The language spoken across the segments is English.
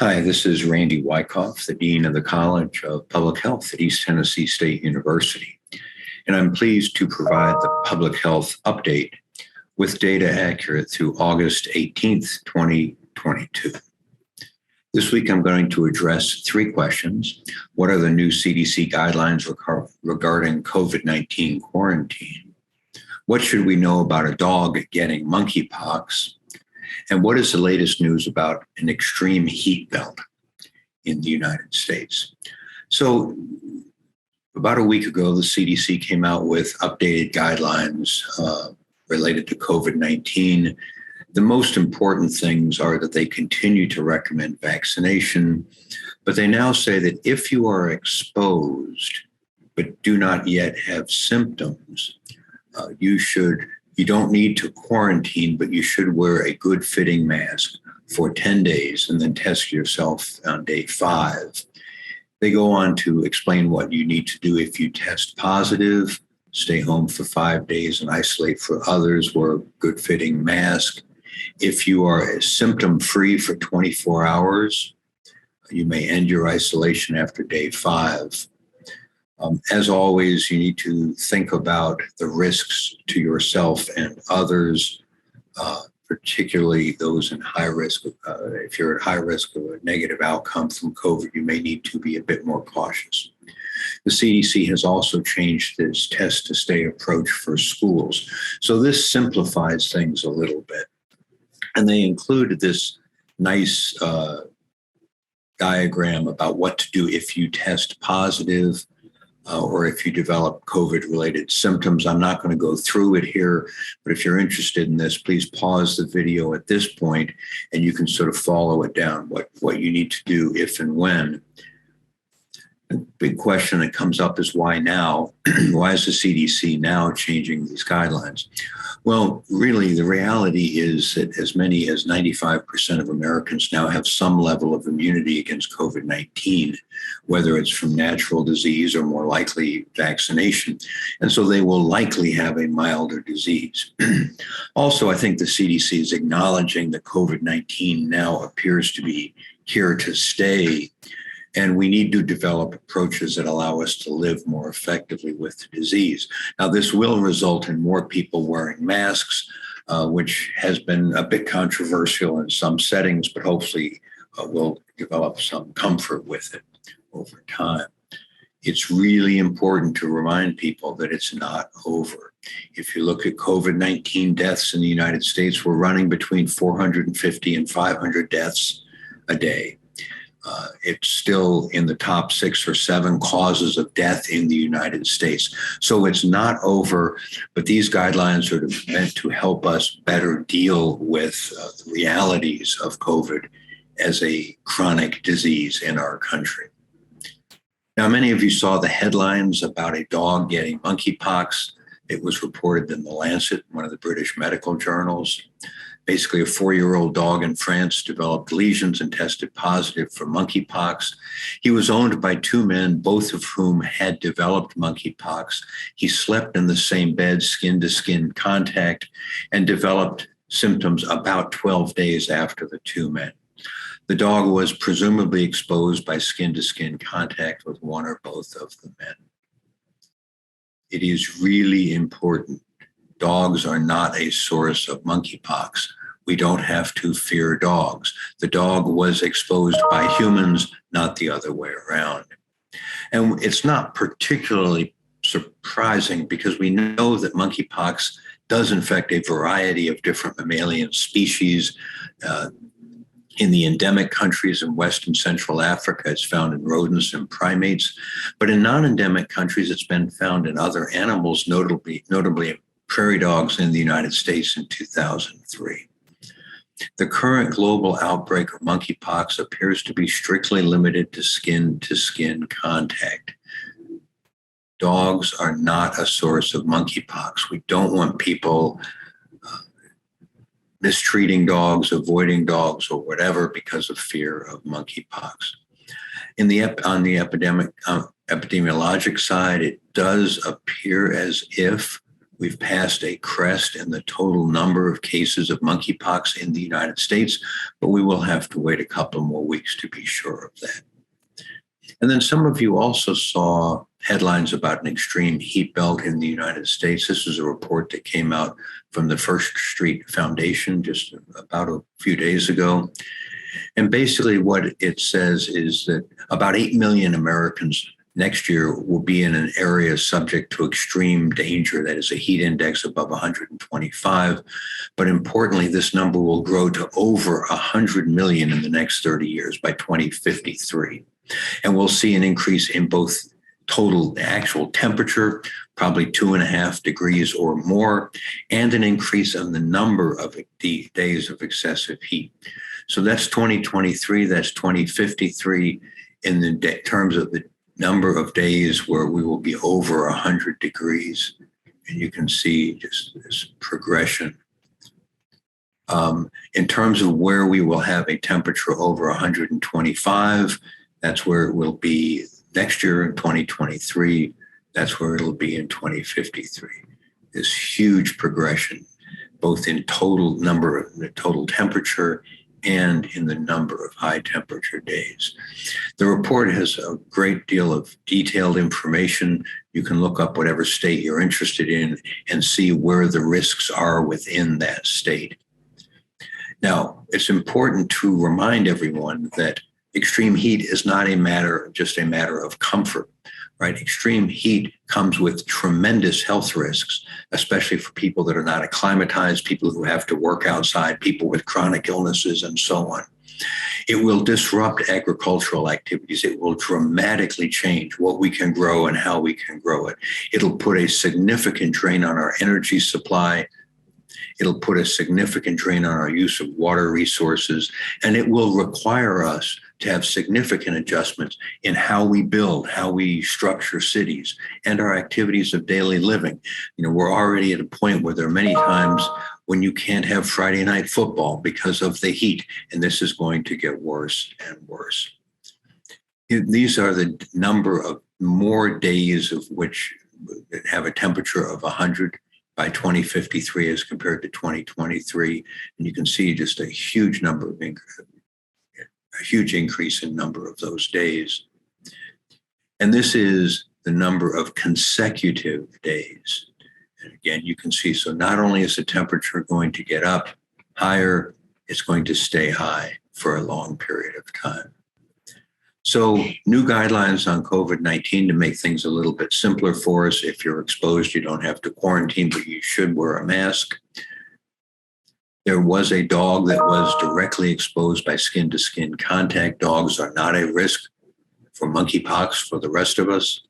Hi, this is Randy Wykoff, the Dean of the College of Public Health at East Tennessee State University. And I'm pleased to provide the public health update with data accurate through August 18th, 2022. This week, I'm going to address three questions. What are the new CDC guidelines regarding COVID-19 quarantine? What should we know about a dog getting monkeypox? And what is the latest news about an extreme heat belt in the United States? So about a week ago, the CDC came out with updated guidelines related to COVID-19. The most important things are that they continue to recommend vaccination, but they now say that if you are exposed but do not yet have symptoms, you don't need to quarantine, but you should wear a good fitting mask for 10 days and then test yourself on day 5. They go on to explain what you need to do if you test positive, stay home for 5 days and isolate for others, wear a good fitting mask. If you are symptom free for 24 hours, you may end your isolation after day 5. As always, you need to think about the risks to yourself and others, particularly those in high risk. If you're at high risk of a negative outcome from COVID, you may need to be a bit more cautious. The CDC has also changed this test to stay approach for schools. So this simplifies things a little bit. And they included this nice diagram about what to do if you test positive or if you develop COVID-related symptoms. I'm not going to go through it here, but if you're interested in this, please pause the video at this point and you can sort of follow it down, what you need to do if and when. The big question that comes up is why now? Why is the CDC now changing these guidelines? Well, really, the reality is that as many as 95% of Americans now have some level of immunity against COVID-19, whether it's from natural disease or more likely vaccination. And so they will likely have a milder disease. Also, I think the CDC is acknowledging that COVID-19 now appears to be here to stay. And we need to develop approaches that allow us to live more effectively with the disease. Now, this will result in more people wearing masks, which has been a bit controversial in some settings, but hopefully we'll develop some comfort with it over time. It's really important to remind people that it's not over. If you look at COVID-19 deaths in the United States, we're running between 450 and 500 deaths a day. It's still in the top 6 or 7 causes of death in the United States. So it's not over, but these guidelines are meant to help us better deal with the realities of COVID as a chronic disease in our country. Now, many of you saw the headlines about a dog getting monkeypox. It was reported in The Lancet, one of the British medical journals. Basically, a 4-year-old dog in France developed lesions and tested positive for monkeypox. He was owned by 2 men, both of whom had developed monkeypox. He slept in the same bed, skin-to-skin contact, and developed symptoms about 12 days after the 2 men. The dog was presumably exposed by skin-to-skin contact with one or both of the men. It is really important. Dogs are not a source of monkeypox. We don't have to fear dogs. The dog was exposed by humans, not the other way around. And it's not particularly surprising because we know that monkeypox does infect a variety of different mammalian species. In the endemic countries in West and Central Africa, it's found in rodents and primates. But in non-endemic countries, it's been found in other animals, notably prairie dogs in the United States in 2003. The current global outbreak of monkeypox appears to be strictly limited to skin-to-skin contact. Dogs are not a source of monkeypox. We don't want people mistreating dogs, avoiding dogs, or whatever because of fear of monkeypox. On the epidemiologic side, it does appear as if We've passed a crest in the total number of cases of monkeypox in the United States, but we will have to wait a couple more weeks to be sure of that. And then some of you also saw headlines about an extreme heat belt in the United States. This is a report that came out from the First Street Foundation just about a few days ago. And basically what it says is that about 8 million Americans next year will be in an area subject to extreme danger, that is a heat index above 125. But importantly, this number will grow to over 100 million in the next 30 years by 2053. And we'll see an increase in both total actual temperature, probably 2.5 degrees or more, and an increase in the number of days of excessive heat. So that's 2023, that's 2053 in the terms of the number of days where we will be over 100 degrees. And you can see just this progression. In terms of where we will have a temperature over 125, that's where it will be next year in 2023. That's where it'll be in 2053. This huge progression, both in total number of the total temperature and in the number of high temperature days. The report has a great deal of detailed information. You can look up whatever state you're interested in and see where the risks are within that state. Now, it's important to remind everyone that extreme heat is not just a matter of comfort, right? Extreme heat comes with tremendous health risks, especially for people that are not acclimatized, people who have to work outside, people with chronic illnesses, and so on. It will disrupt agricultural activities. It will dramatically change what we can grow and how we can grow it. It'll put a significant drain on our energy supply. It'll put a significant drain on our use of water resources, and it will require us to have significant adjustments in how we build, how we structure cities, and our activities of daily living. You know, we're already at a point where there are many times when you can't have Friday night football because of the heat, and this is going to get worse and worse. These are the number of more days of which have a temperature of 100 by 2053 as compared to 2023. And you can see just a huge increase in number of those days. And this is the number of consecutive days. And again, you can see, so not only is the temperature going to get up higher, it's going to stay high for a long period of time. So new guidelines on COVID-19 to make things a little bit simpler for us. If you're exposed, you don't have to quarantine, but you should wear a mask. There was a dog that was directly exposed by skin-to-skin contact. Dogs are not a risk for monkeypox for the rest of us.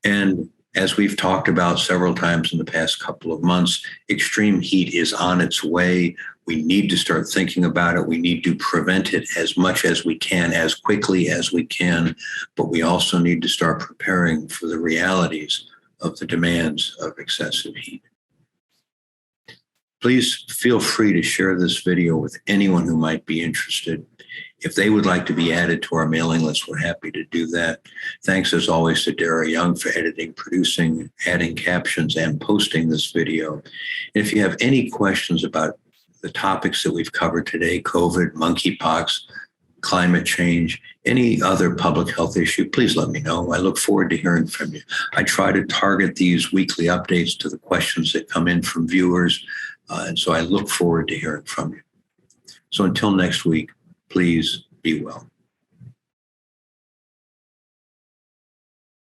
And as we've talked about several times in the past couple of months, extreme heat is on its way. We need to start thinking about it. We need to prevent it as much as we can, as quickly as we can. But we also need to start preparing for the realities of the demands of excessive heat. Please feel free to share this video with anyone who might be interested. If they would like to be added to our mailing list, we're happy to do that. Thanks as always to Dara Young for editing, producing, adding captions, and posting this video. And if you have any questions about the topics that we've covered today, COVID, monkeypox, climate change, any other public health issue, please let me know. I look forward to hearing from you. I try to target these weekly updates to the questions that come in from viewers. And so I look forward to hearing from you. So until next week, please be well.